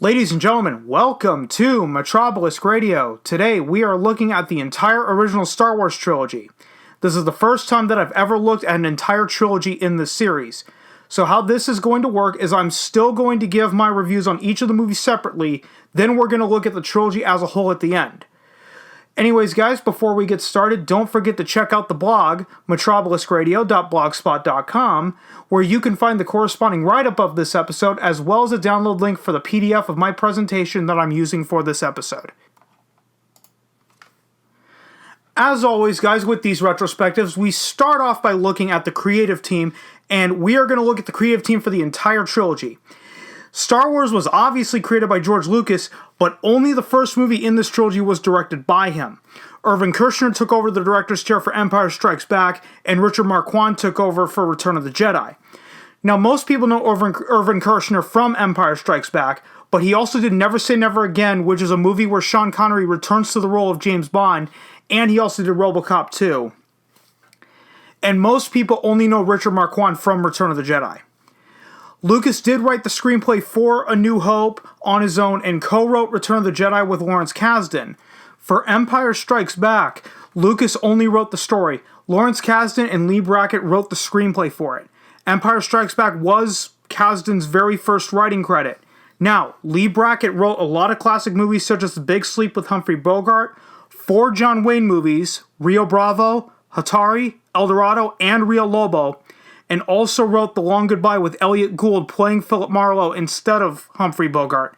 Ladies and gentlemen, welcome to MetrObelisk Radio. Today we are looking at the entire original Star Wars trilogy. This is the first time that I've ever looked at an entire trilogy in this series. So how this is going to work is I'm still going to give my reviews on each of the movies separately, then we're going to look at the trilogy as a whole at the end. Anyways, guys, before we get started, don't forget to check out the blog, Metrobeliskradio.blogspot.com, where you can find the corresponding write-up of this episode, as well as a download link for the PDF of my presentation that I'm using for this episode. As always, guys, with these retrospectives, we start off by looking at the creative team, and we are going to look at the creative team for the entire trilogy. Star Wars was obviously created by George Lucas, but only the first movie in this trilogy was directed by him. Irvin Kershner took over the director's chair for Empire Strikes Back, and Richard Marquand took over for Return of the Jedi. Now, most people know Irvin Kershner from Empire Strikes Back, but he also did Never Say Never Again, which is a movie where Sean Connery returns to the role of James Bond, and he also did RoboCop 2. And most people only know Richard Marquand from Return of the Jedi. Lucas did write the screenplay for A New Hope on his own and co-wrote Return of the Jedi with Lawrence Kasdan. For Empire Strikes Back, Lucas only wrote the story. Lawrence Kasdan and Lee Brackett wrote the screenplay for it. Empire Strikes Back was Kasdan's very first writing credit. Now, Lee Brackett wrote a lot of classic movies such as The Big Sleep with Humphrey Bogart, 4 John Wayne movies, Rio Bravo, Hatari, El Dorado, and Rio Lobo, and also wrote The Long Goodbye with Elliot Gould playing Philip Marlowe instead of Humphrey Bogart.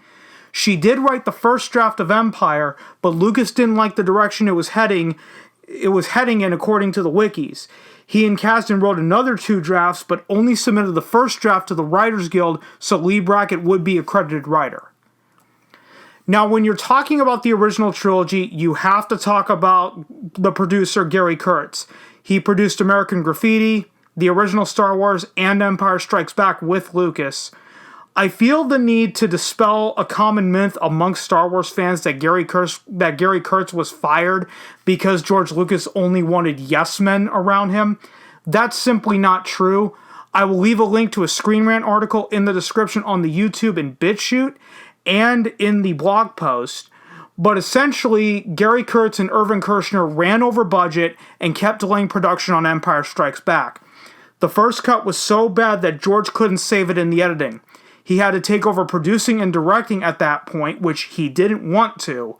She did write the first draft of Empire, but Lucas didn't like the direction it was heading in according to the wikis. He and Kasdan wrote another 2 drafts, but only submitted the first draft to the Writers Guild, so Lee Brackett would be a credited writer. Now, when you're talking about the original trilogy, you have to talk about the producer, Gary Kurtz. He produced American Graffiti, the original Star Wars, and Empire Strikes Back with Lucas. I feel the need to dispel a common myth amongst Star Wars fans that Gary Kurtz was fired because George Lucas only wanted yes men around him. That's simply not true. I will leave a link to a Screen Rant article in the description on the YouTube and BitChute and in the blog post. But essentially, Gary Kurtz and Irvin Kershner ran over budget and kept delaying production on Empire Strikes Back. The first cut was so bad that George couldn't save it in the editing. He had to take over producing and directing at that point, which he didn't want to.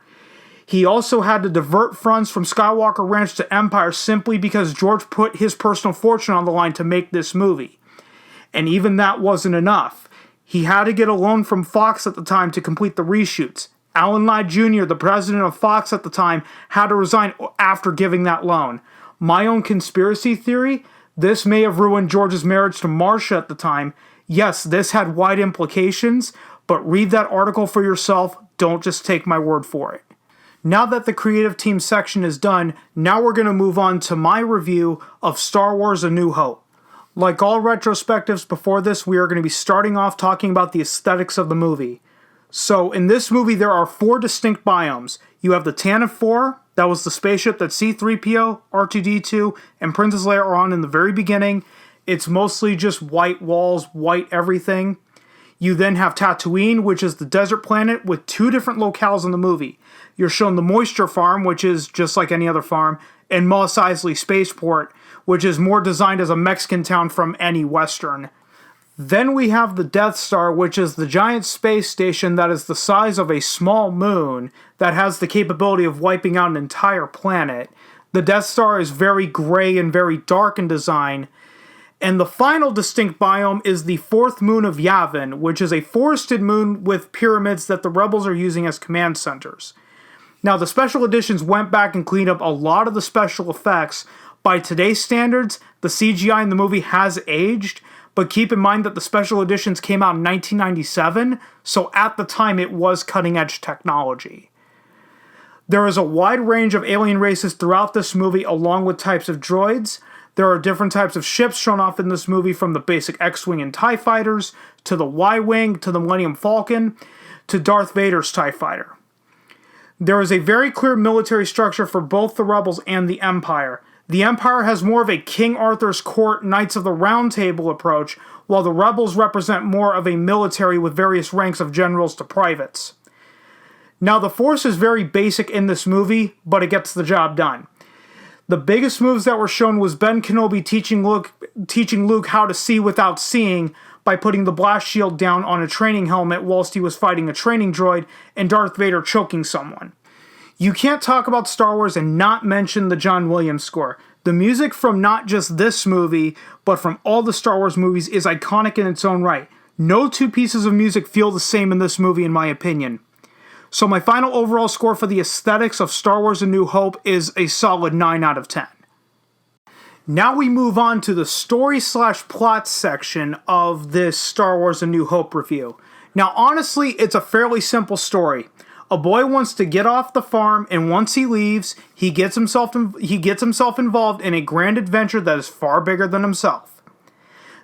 He also had to divert funds from Skywalker Ranch to Empire simply because George put his personal fortune on the line to make this movie. And even that wasn't enough. He had to get a loan from Fox at the time to complete the reshoots. Alan Ladd Jr., the president of Fox at the time, had to resign after giving that loan. My own conspiracy theory: this may have ruined George's marriage to Marcia at the time. Yes, this had wide implications, but read that article for yourself. Don't just take my word for it. Now that the creative team section is done, now we're going to move on to my review of Star Wars A New Hope. Like all retrospectives before this, we are going to be starting off talking about the aesthetics of the movie. So in this movie, there are 4 distinct biomes. You have the Tantive 4, that was the spaceship that C-3PO, R2-D2, and Princess Leia are on in the very beginning. It's mostly just white walls, white everything. You then have Tatooine, which is the desert planet with 2 different locales in the movie. You're shown the Moisture Farm, which is just like any other farm, and Mos Eisley Spaceport, which is more designed as a Mexican town from any Western. Then we have the Death Star, which is the giant space station that is the size of a small moon that has the capability of wiping out an entire planet. The Death Star is very gray and very dark in design. And the final distinct biome is the 4th moon of Yavin, which is a forested moon with pyramids that the rebels are using as command centers. Now, the special editions went back and cleaned up a lot of the special effects. By today's standards, the CGI in the movie has aged, but keep in mind that the special editions came out in 1997, so at the time it was cutting-edge technology. There is a wide range of alien races throughout this movie, along with types of droids. There are different types of ships shown off in this movie, from the basic X-Wing and TIE Fighters, to the Y-Wing, to the Millennium Falcon, to Darth Vader's TIE Fighter. There is a very clear military structure for both the Rebels and the Empire. The Empire has more of a King Arthur's Court Knights of the Round Table approach, while the Rebels represent more of a military with various ranks of generals to privates. Now, the Force is very basic in this movie, but it gets the job done. The biggest moves that were shown was Ben Kenobi teaching Luke how to see without seeing by putting the blast shield down on a training helmet whilst he was fighting a training droid, and Darth Vader choking someone. You can't talk about Star Wars and not mention the John Williams score. The music from not just this movie, but from all the Star Wars movies is iconic in its own right. No two pieces of music feel the same in this movie, in my opinion. So my final overall score for the aesthetics of Star Wars A New Hope is a solid 9 out of 10. Now we move on to the story/plot section of this Star Wars A New Hope review. Now honestly, it's a fairly simple story. A boy wants to get off the farm, and once he leaves, he gets himself involved in a grand adventure that is far bigger than himself.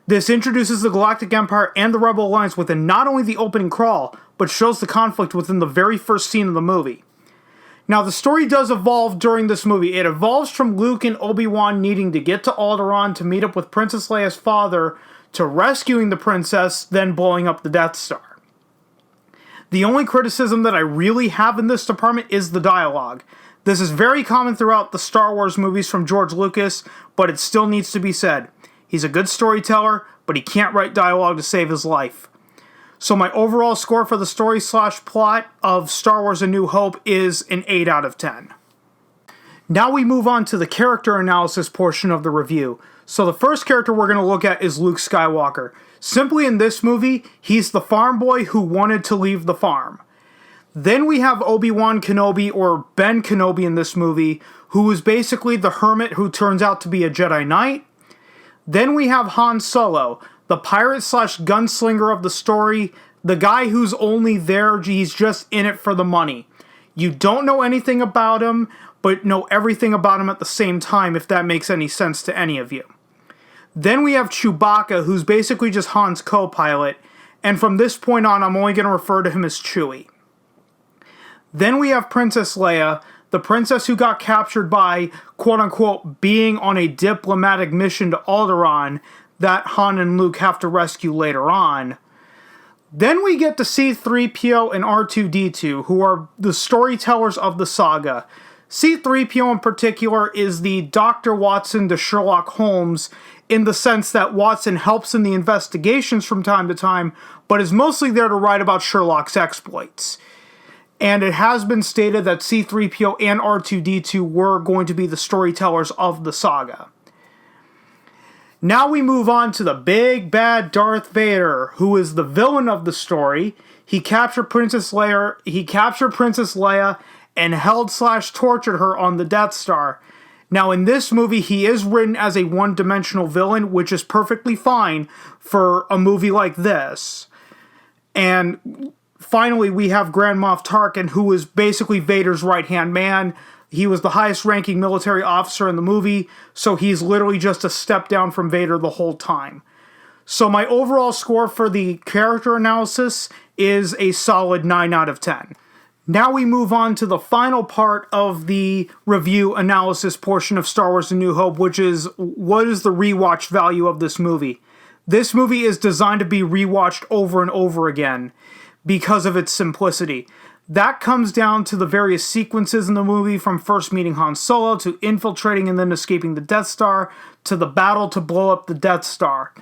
This introduces the Galactic Empire and the Rebel Alliance within not only the opening crawl, but shows the conflict within the very first scene of the movie. Now, the story does evolve during this movie. It evolves from Luke and Obi-Wan needing to get to Alderaan to meet up with Princess Leia's father, to rescuing the princess, then blowing up the Death Star. The only criticism that I really have in this department is the dialogue. This is very common throughout the Star Wars movies from George Lucas, but it still needs to be said. He's a good storyteller, but he can't write dialogue to save his life. So my overall score for the story/plot of Star Wars A New Hope is an 8 out of 10. Now we move on to the character analysis portion of the review. So the first character we're going to look at is Luke Skywalker. Simply in this movie, he's the farm boy who wanted to leave the farm. Then we have Obi-Wan Kenobi, or Ben Kenobi in this movie, who is basically the hermit who turns out to be a Jedi Knight. Then we have Han Solo, the pirate/gunslinger of the story, the guy who's only there, he's just in it for the money. You don't know anything about him, but know everything about him at the same time, if that makes any sense to any of you. Then we have Chewbacca, who's basically just Han's co-pilot, and from this point on, I'm only going to refer to him as Chewie. Then we have Princess Leia, the princess who got captured by, quote-unquote, being on a diplomatic mission to Alderaan that Han and Luke have to rescue later on. Then we get to C-3PO and R2-D2, who are the storytellers of the saga. C-3PO in particular is the Dr. Watson to Sherlock Holmes, in the sense that Watson helps in the investigations from time to time, but is mostly there to write about Sherlock's exploits. And it has been stated that C-3PO and R2-D2 were going to be the storytellers of the saga. Now we move on to the big bad Darth Vader, who is the villain of the story. He captured Princess Leia and held/tortured her on the Death Star. Now in this movie, he is written as a one-dimensional villain, which is perfectly fine for a movie like this. And finally, we have Grand Moff Tarkin, who is basically Vader's right-hand man. He was the highest-ranking military officer in the movie, so he's literally just a step down from Vader the whole time. So my overall score for the character analysis is a solid 9 out of 10. Now we move on to the final part of the review analysis portion of Star Wars A New Hope, which is, what is the rewatch value of this movie? This movie is designed to be rewatched over and over again because of its simplicity. That comes down to the various sequences in the movie, from first meeting Han Solo, to infiltrating and then escaping the Death Star, to the battle to blow up the Death Star.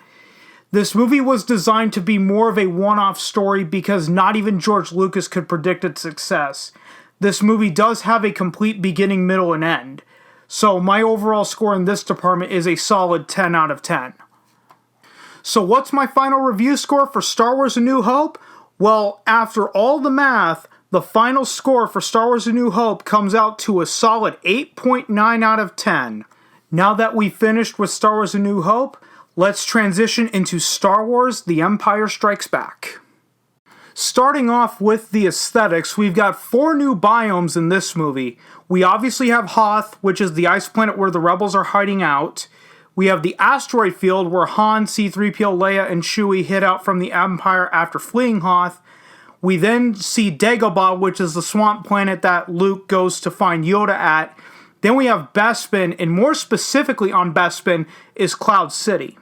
This movie was designed to be more of a one-off story because not even George Lucas could predict its success. This movie does have a complete beginning, middle, and end. So my overall score in this department is a solid 10 out of 10. So what's my final review score for Star Wars A New Hope? Well, after all the math, the final score for Star Wars A New Hope comes out to a solid 8.9 out of 10. Now that we've finished with Star Wars A New Hope, let's transition into Star Wars The Empire Strikes Back. Starting off with the aesthetics, we've got 4 new biomes in this movie. We obviously have Hoth, which is the ice planet where the rebels are hiding out. We have the asteroid field where Han, C-3PO, Leia, and Chewie hid out from the Empire after fleeing Hoth. We then see Dagobah, which is the swamp planet that Luke goes to find Yoda at. Then we have Bespin, and more specifically on Bespin is Cloud City.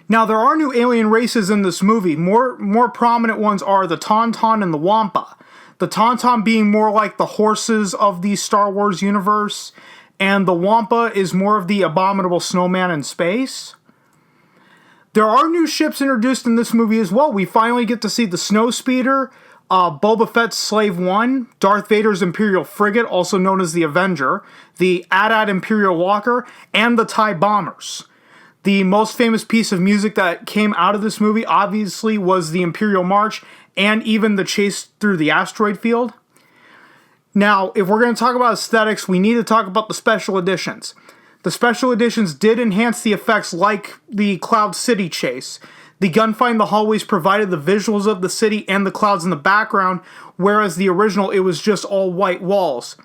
Now, there are new alien races in this movie. More prominent ones are the Tauntaun and the Wampa. The Tauntaun being more like the horses of the Star Wars universe, and the Wampa is more of the abominable snowman in space. There are new ships introduced in this movie as well. We finally get to see the Snowspeeder, Boba Fett's Slave One, Darth Vader's Imperial Frigate, also known as the Avenger, the AT-AT Imperial Walker, and the TIE Bombers. The most famous piece of music that came out of this movie, obviously, was the Imperial March, and even the chase through the asteroid field. Now, if we're going to talk about aesthetics, we need to talk about the special editions. The special editions did enhance the effects like the Cloud City chase. The gunfight in the hallways provided the visuals of the city and the clouds in the background, whereas the original, it was just all white walls.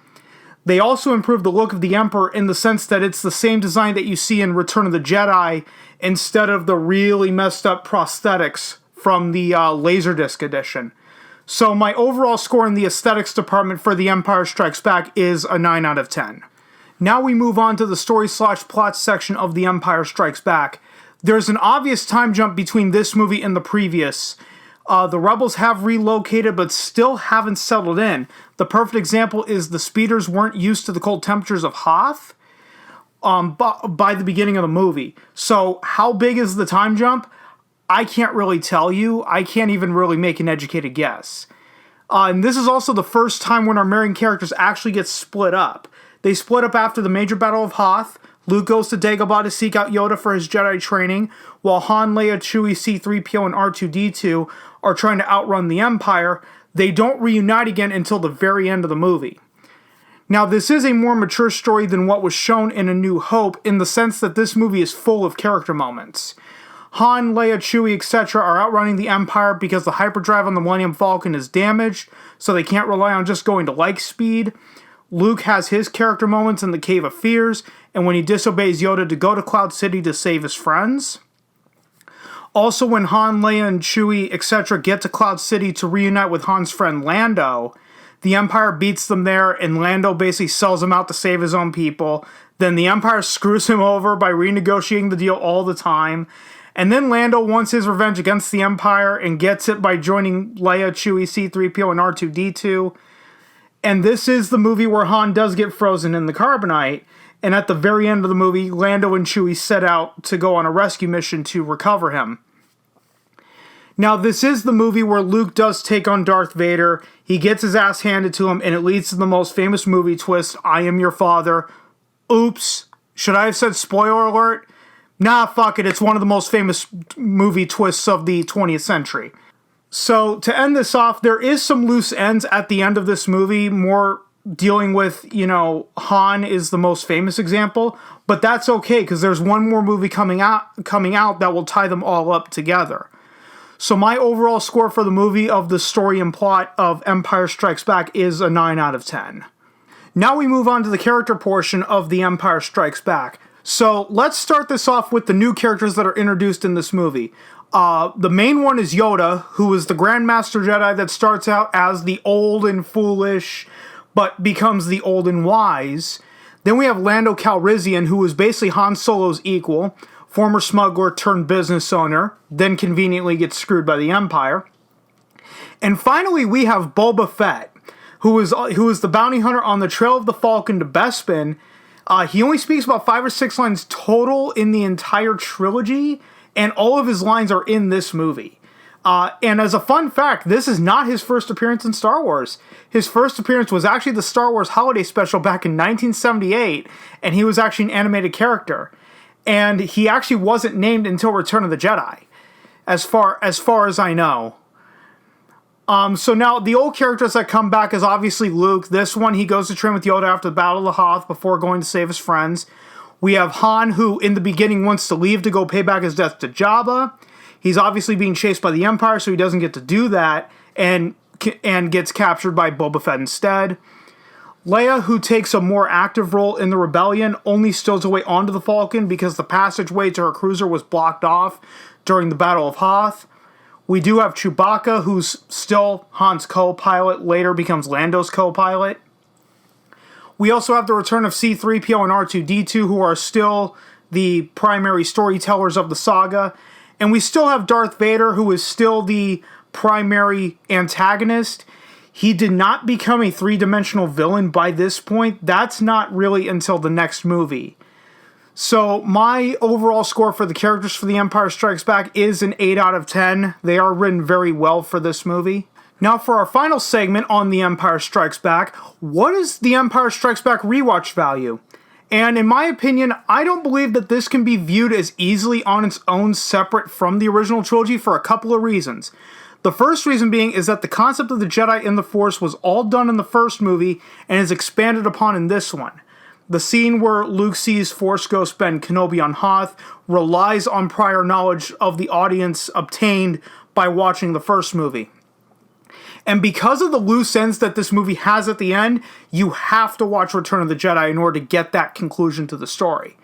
They also improved the look of the Emperor in the sense that it's the same design that you see in Return of the Jedi instead of the really messed up prosthetics from the Laserdisc edition. So my overall score in the aesthetics department for The Empire Strikes Back is a 9 out of 10. Now we move on to the story/plot section of The Empire Strikes Back. There's an obvious time jump between this movie and the previous. The rebels have relocated but still haven't settled in. The perfect example is the speeders weren't used to the cold temperatures of Hoth by the beginning of the movie. So how big is the time jump? I can't really tell you. I can't even really make an educated guess. And this is also the first time when our main characters actually get split up. They split up after the major battle of Hoth. Luke goes to Dagobah to seek out Yoda for his Jedi training, while Han, Leia, Chewie, C-3PO, and R2-D2 are trying to outrun the Empire. They don't reunite again until the very end of the movie. Now, this is a more mature story than what was shown in A New Hope in the sense that this movie is full of character moments. Han, Leia, Chewie, etc. are outrunning the Empire because the hyperdrive on the Millennium Falcon is damaged, so they can't rely on just going to light speed. Luke has his character moments in the Cave of Fears, and when he disobeys Yoda to go to Cloud City to save his friends. Also, when Han, Leia, and Chewie, etc. get to Cloud City to reunite with Han's friend Lando, the Empire beats them there, and Lando basically sells him out to save his own people. Then the Empire screws him over by renegotiating the deal all the time. And then Lando wants his revenge against the Empire and gets it by joining Leia, Chewie, C-3PO, and R2-D2. And this is the movie where Han does get frozen in the carbonite. And at the very end of the movie, Lando and Chewie set out to go on a rescue mission to recover him. Now, this is the movie where Luke does take on Darth Vader. He gets his ass handed to him, and it leads to the most famous movie twist, I am your father. Oops. Should I have said spoiler alert? Nah, fuck it. It's one of the most famous movie twists of the 20th century. So, to end this off, there is some loose ends at the end of this movie, more dealing with, Han is the most famous example, but that's okay, because there's one more movie coming out that will tie them all up together. So my overall score for the movie of the story and plot of Empire Strikes Back is a 9 out of 10. Now we move on to the character portion of The Empire Strikes Back. So let's start this off with the new characters that are introduced in this movie. The main one is Yoda, who is the Grandmaster Jedi that starts out as the old and foolish, but becomes the old and wise. Then we have Lando Calrissian, who is basically Han Solo's equal, former smuggler turned business owner, then conveniently gets screwed by the Empire. And finally, we have Boba Fett, who is the bounty hunter on the trail of the Falcon to Bespin. He only speaks about 5 or 6 lines total in the entire trilogy, and all of his lines are in this movie. And as a fun fact, this is not his first appearance in Star Wars. His first appearance was actually the Star Wars Holiday Special back in 1978, and he was actually an animated character. And he actually wasn't named until Return of the Jedi, as far as I know. So now, the old characters that come back is obviously Luke. This one, he goes to train with Yoda after the Battle of Hoth before going to save his friends. We have Han, who in the beginning wants to leave to go pay back his debt to Jabba. He's obviously being chased by the Empire, so he doesn't get to do that, and gets captured by Boba Fett instead. Leia, who takes a more active role in the rebellion, only stows away onto the Falcon because the passageway to her cruiser was blocked off during the Battle of Hoth. We do have Chewbacca, who's still Han's co-pilot, later becomes Lando's co-pilot. We also have the return of C-3PO and R2-D2, who are still the primary storytellers of the saga. And we still have Darth Vader, who is still the primary antagonist. He did not become a three-dimensional villain by this point. That's not really until the next movie. So my overall score for the characters for The Empire Strikes Back is an 8 out of 10. They are written very well for this movie. Now for our final segment on The Empire Strikes Back, what is The Empire Strikes Back rewatch value? And in my opinion, I don't believe that this can be viewed as easily on its own separate from the original trilogy for a couple of reasons. The first reason being is that the concept of the Jedi and the Force was all done in the first movie and is expanded upon in this one. The scene where Luke sees Force Ghost Ben Kenobi on Hoth relies on prior knowledge of the audience obtained by watching the first movie. And because of the loose ends that this movie has at the end, you have to watch Return of the Jedi in order to get that conclusion to the story.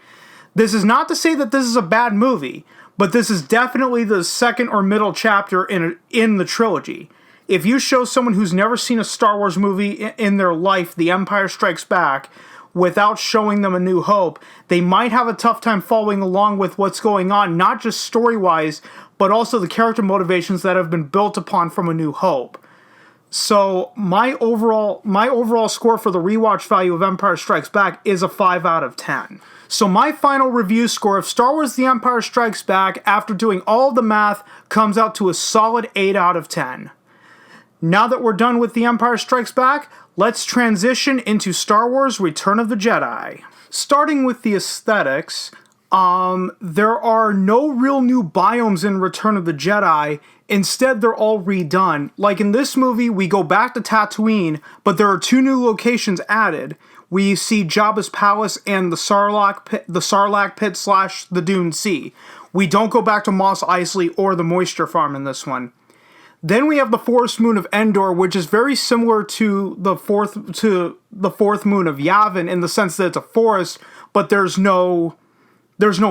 This is not to say that this is a bad movie, but this is definitely the second or middle chapter in the trilogy. If you show someone who's never seen a Star Wars movie in their life, The Empire Strikes Back, without showing them A New Hope, they might have a tough time following along with what's going on, not just story-wise, but also the character motivations that have been built upon from A New Hope. So my overall score for the rewatch value of Empire Strikes Back is a 5 out of 10. So my final review score of Star Wars The Empire Strikes Back, after doing all the math, comes out to a solid 8 out of 10. Now that we're done with The Empire Strikes Back, let's transition into Star Wars Return of the Jedi. Starting with the aesthetics, there are no real new biomes in Return of the Jedi. Instead, they're all redone. Like in this movie, we go back to Tatooine, but there are 2 new locations added. We see Jabba's palace and the Sarlacc pit / the Dune Sea. We don't go back to Mos Eisley or the Moisture Farm in this one. Then we have the forest moon of Endor, which is very similar to the fourth moon of Yavin in the sense that it's a forest, but there's no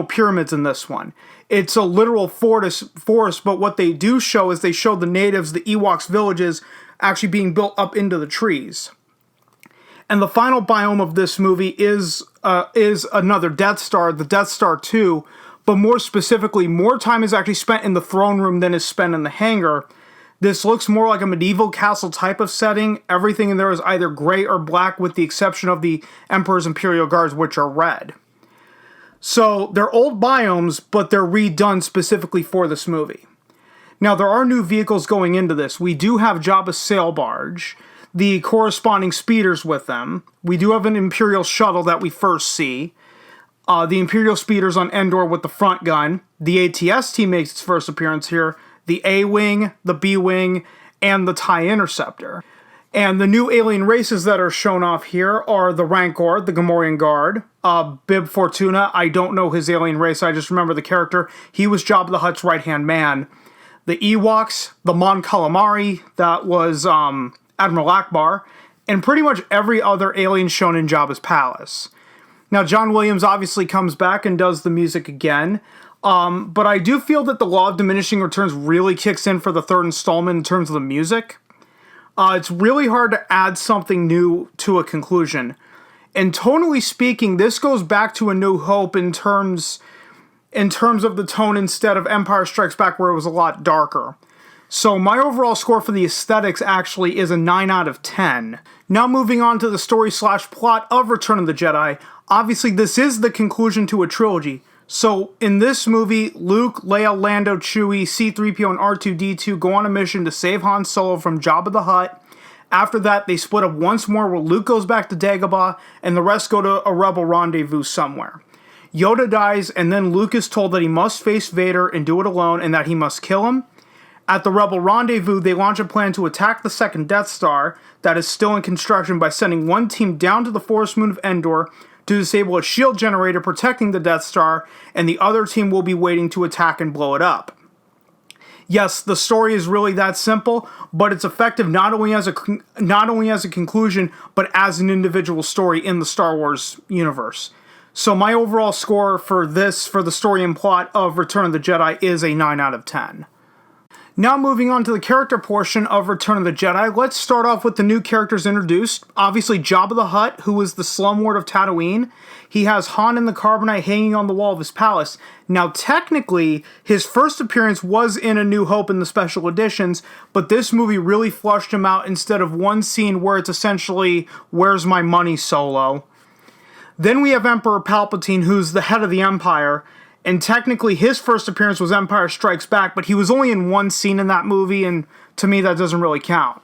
pyramids in this one. It's a literal forest, but what they do show is they show the natives, the Ewoks villages, actually being built up into the trees. And the final biome of this movie is another Death Star, the Death Star 2, but more specifically, more time is actually spent in the throne room than is spent in the hangar. This looks more like a medieval castle type of setting. Everything in there is either gray or black with the exception of the Emperor's Imperial Guards, which are red. So they're old biomes, but they're redone specifically for this movie. Now, there are new vehicles going into this. We do have Jabba's sail barge, the corresponding speeders with them. We do have an Imperial shuttle that we first see. The Imperial speeders on Endor with the front gun. The ATST makes its first appearance here. The A-Wing, the B-Wing, and the TIE Interceptor. And the new alien races that are shown off here are the Rancor, the Gamorrean Guard, Bib Fortuna. I don't know his alien race, I just remember the character. He was Jabba the Hutt's right-hand man. The Ewoks, the Mon Calamari, that was Admiral Akbar, and pretty much every other alien shown in Jabba's palace. Now, John Williams obviously comes back and does the music again, but I do feel that the Law of Diminishing Returns really kicks in for the third installment in terms of the music. It's really hard to add something new to a conclusion. And tonally speaking, this goes back to A New Hope in terms of the tone instead of Empire Strikes Back, where it was a lot darker. So my overall score for the aesthetics actually is a 9 out of 10. Now moving on to the story/plot of Return of the Jedi. Obviously, this is the conclusion to a trilogy. So in this movie, Luke, Leia, Lando, Chewie, C-3PO, and R2-D2 go on a mission to save Han Solo from Jabba the Hutt. After that, they split up once more where Luke goes back to Dagobah, and the rest go to a rebel rendezvous somewhere. Yoda dies, and then Luke is told that he must face Vader and do it alone, and that he must kill him. At the rebel rendezvous, they launch a plan to attack the second Death Star that is still in construction by sending one team down to the forest moon of Endor to disable a shield generator protecting the Death Star, and the other team will be waiting to attack and blow it up. Yes, the story is really that simple, but it's effective not only as a conclusion, but as an individual story in the Star Wars universe. So my overall score for the story and plot of Return of the Jedi is a 9 out of 10. Now moving on to the character portion of Return of the Jedi, let's start off with the new characters introduced. Obviously, Jabba the Hutt, who is the slumlord of Tatooine. He has Han in the carbonite hanging on the wall of his palace. Now, technically, his first appearance was in A New Hope in the special editions, but this movie really flushed him out instead of one scene where it's essentially, where's my money, Solo? Then we have Emperor Palpatine, who's the head of the Empire, and technically his first appearance was Empire Strikes Back, but he was only in one scene in that movie, and to me that doesn't really count.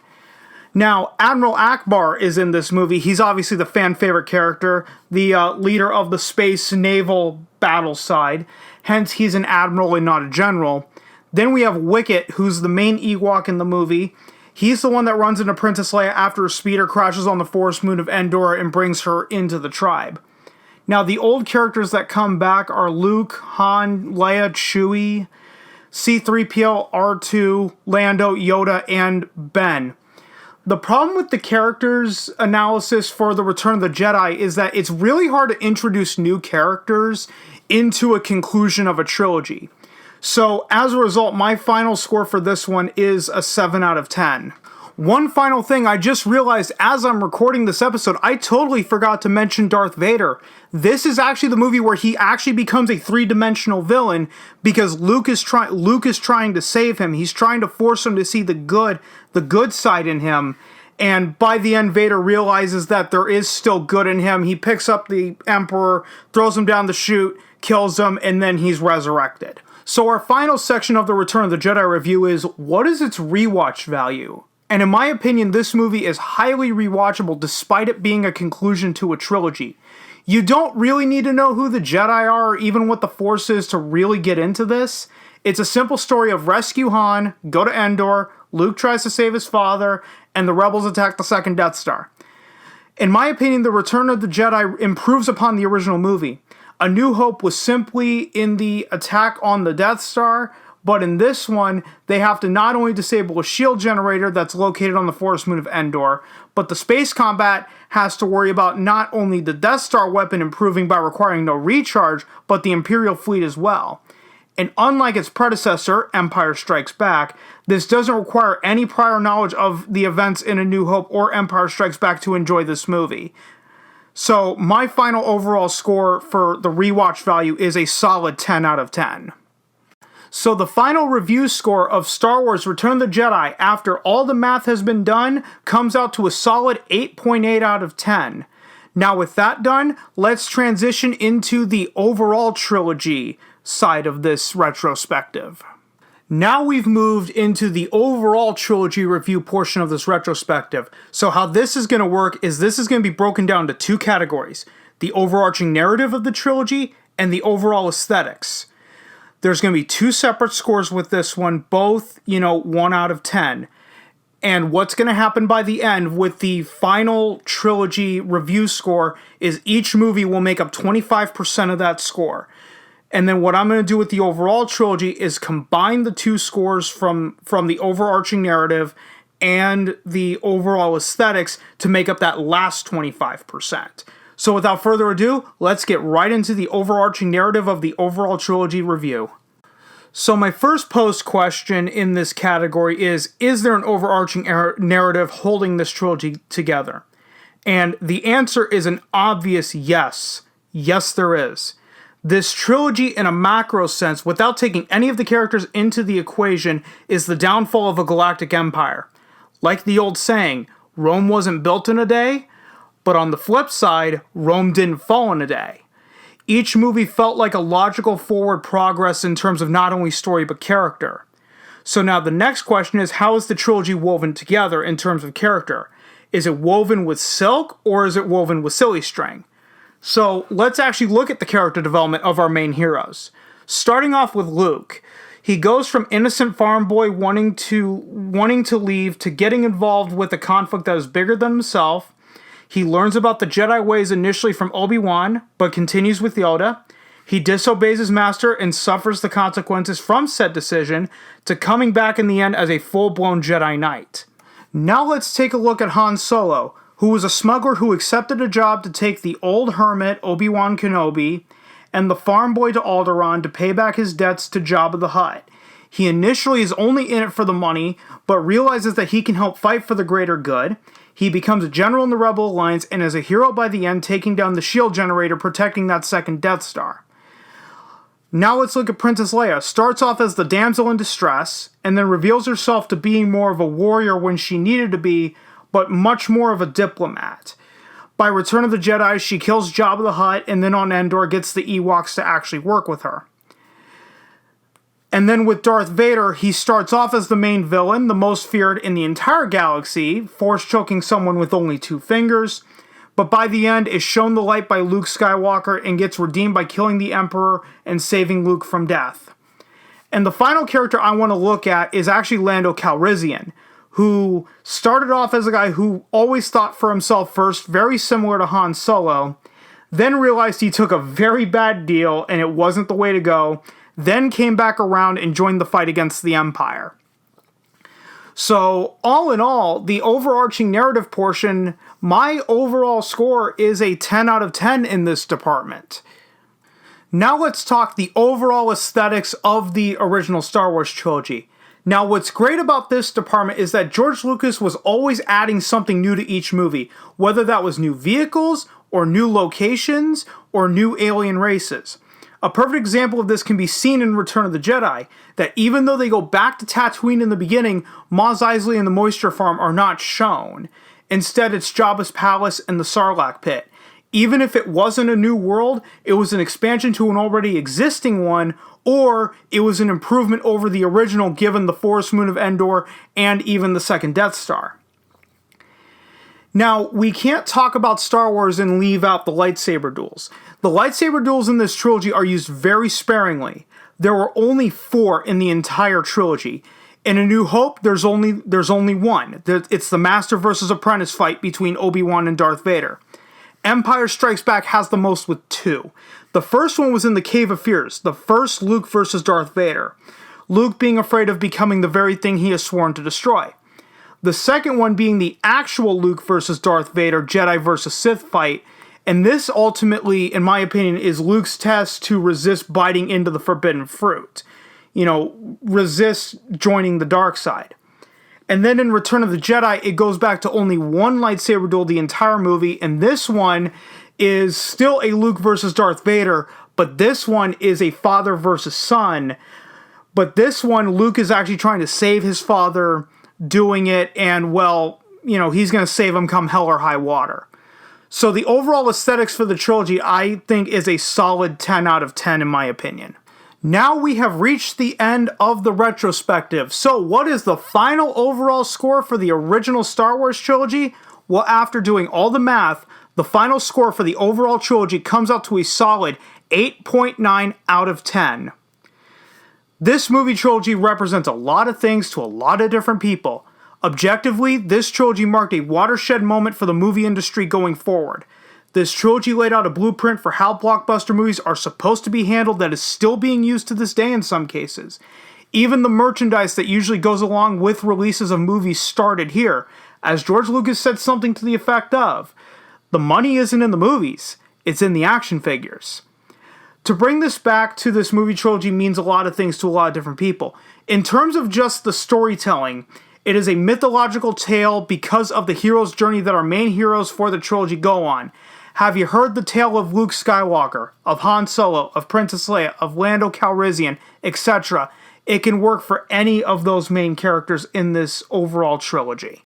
Now, Admiral Akbar is in this movie. He's obviously the fan-favorite character, the leader of the space naval battle side. Hence, he's an admiral and not a general. Then we have Wicket, who's the main Ewok in the movie. He's the one that runs into Princess Leia after her speeder crashes on the forest moon of Endor and brings her into the tribe. Now, the old characters that come back are Luke, Han, Leia, Chewie, C-3PO, R2, Lando, Yoda, and Ben. The problem with the characters analysis for the Return of the Jedi is that it's really hard to introduce new characters into a conclusion of a trilogy. So, as a result, my final score for this one is a 7 out of 10. One final thing, I just realized as I'm recording this episode, I totally forgot to mention Darth Vader. This is actually the movie where he actually becomes a three-dimensional villain because Luke is trying to save him. He's trying to force him to see the good side in him. And by the end, Vader realizes that there is still good in him. He picks up the Emperor, throws him down the chute, kills him, and then he's resurrected. So our final section of the Return of the Jedi review is, what is its rewatch value? And in my opinion, this movie is highly rewatchable despite it being a conclusion to a trilogy. You don't really need to know who the Jedi are or even what the Force is to really get into this. It's a simple story of rescue Han, go to Endor, Luke tries to save his father, and the rebels attack the second Death Star. In my opinion, the Return of the Jedi improves upon the original movie. A New Hope was simply in the attack on the Death Star, but in this one, they have to not only disable a shield generator that's located on the forest moon of Endor, but the space combat has to worry about not only the Death Star weapon improving by requiring no recharge, but the Imperial fleet as well. And unlike its predecessor, Empire Strikes Back, this doesn't require any prior knowledge of the events in A New Hope or Empire Strikes Back to enjoy this movie. So my final overall score for the rewatch value is a solid 10 out of 10. So the final review score of Star Wars Return of the Jedi, after all the math has been done, comes out to a solid 8.8 out of 10. Now with that done, let's transition into the overall trilogy side of this retrospective. Now we've moved into the overall trilogy review portion of this retrospective. So how this is going to work is this is going to be broken down to two categories: the overarching narrative of the trilogy and the overall aesthetics. There's going to be two separate scores with this one, both, 1 out of 10. And what's going to happen by the end with the final trilogy review score is each movie will make up 25% of that score. And then what I'm going to do with the overall trilogy is combine the two scores from the overarching narrative and the overall aesthetics to make up that last 25%. So without further ado, let's get right into the overarching narrative of the overall trilogy review. So my first posed question in this category is there an overarching narrative holding this trilogy together? And the answer is an obvious yes. Yes, there is. This trilogy, in a macro sense, without taking any of the characters into the equation, is the downfall of a galactic empire. Like the old saying, Rome wasn't built in a day, but on the flip side, Rome didn't fall in a day. Each movie felt like a logical forward progress in terms of not only story but character. So now the next question is, how is the trilogy woven together in terms of character? Is it woven with silk or is it woven with silly string? So let's actually look at the character development of our main heroes. Starting off with Luke. He goes from innocent farm boy wanting to leave to getting involved with a conflict that is bigger than himself. He learns about the Jedi ways initially from Obi-Wan, but continues with Yoda. He disobeys his master and suffers the consequences from said decision, to coming back in the end as a full-blown Jedi Knight. Now let's take a look at Han Solo, who was a smuggler who accepted a job to take the old hermit, Obi-Wan Kenobi, and the farm boy to Alderaan to pay back his debts to Jabba the Hutt. He initially is only in it for the money, but realizes that he can help fight for the greater good. He becomes a general in the Rebel Alliance and is a hero by the end, taking down the shield generator, protecting that second Death Star. Now let's look at Princess Leia. Starts off as the damsel in distress, and then reveals herself to being more of a warrior when she needed to be, but much more of a diplomat. By Return of the Jedi, she kills Jabba the Hutt, and then on Endor gets the Ewoks to actually work with her. And then with Darth Vader, he starts off as the main villain, the most feared in the entire galaxy, force choking someone with only 2 fingers. But by the end is shown the light by Luke Skywalker and gets redeemed by killing the Emperor and saving Luke from death. And the final character I want to look at is actually Lando Calrissian, who started off as a guy who always thought for himself first, very similar to Han Solo, then realized he took a very bad deal and it wasn't the way to go, then came back around and joined the fight against the Empire. So, all in all, the overarching narrative portion, my overall score is a 10 out of 10 in this department. Now let's talk the overall aesthetics of the original Star Wars trilogy. Now, what's great about this department is that George Lucas was always adding something new to each movie, whether that was new vehicles, or new locations, or new alien races. A perfect example of this can be seen in Return of the Jedi, that even though they go back to Tatooine in the beginning, Mos Eisley and the Moisture Farm are not shown. Instead, it's Jabba's palace and the Sarlacc pit. Even if it wasn't a new world, it was an expansion to an already existing one, or it was an improvement over the original given the Forest Moon of Endor and even the second Death Star. Now, we can't talk about Star Wars and leave out the lightsaber duels. The lightsaber duels in this trilogy are used very sparingly. There were only 4 in the entire trilogy. In A New Hope, there's only one. It's the Master versus Apprentice fight between Obi-Wan and Darth Vader. Empire Strikes Back has the most with 2. The first one was in the Cave of Fears, the first Luke versus Darth Vader. Luke being afraid of becoming the very thing he has sworn to destroy. The second one being the actual Luke versus Darth Vader Jedi versus Sith fight, and this ultimately, in my opinion, is Luke's test to resist biting into the forbidden fruit. Resist joining the dark side. And then in Return of the Jedi, it goes back to only one lightsaber duel the entire movie, and this one is still a Luke versus Darth Vader, but this one is a father versus son. But this one, Luke is actually trying to save his father doing it, and he's going to save him come hell or high water. So the overall aesthetics for the trilogy, I think, is a solid 10 out of 10 in my opinion. Now we have reached the end of the retrospective. So what is the final overall score for the original Star Wars trilogy? Well, after doing all the math, the final score for the overall trilogy comes out to a solid 8.9 out of 10. This movie trilogy represents a lot of things to a lot of different people. Objectively, this trilogy marked a watershed moment for the movie industry going forward. This trilogy laid out a blueprint for how blockbuster movies are supposed to be handled that is still being used to this day in some cases. Even the merchandise that usually goes along with releases of movies started here, as George Lucas said something to the effect of, "The money isn't in the movies, it's in the action figures." To bring this back to this movie trilogy means a lot of things to a lot of different people. In terms of just the storytelling, it is a mythological tale because of the hero's journey that our main heroes for the trilogy go on. Have you heard the tale of Luke Skywalker, of Han Solo, of Princess Leia, of Lando Calrissian, etc.? It can work for any of those main characters in this overall trilogy.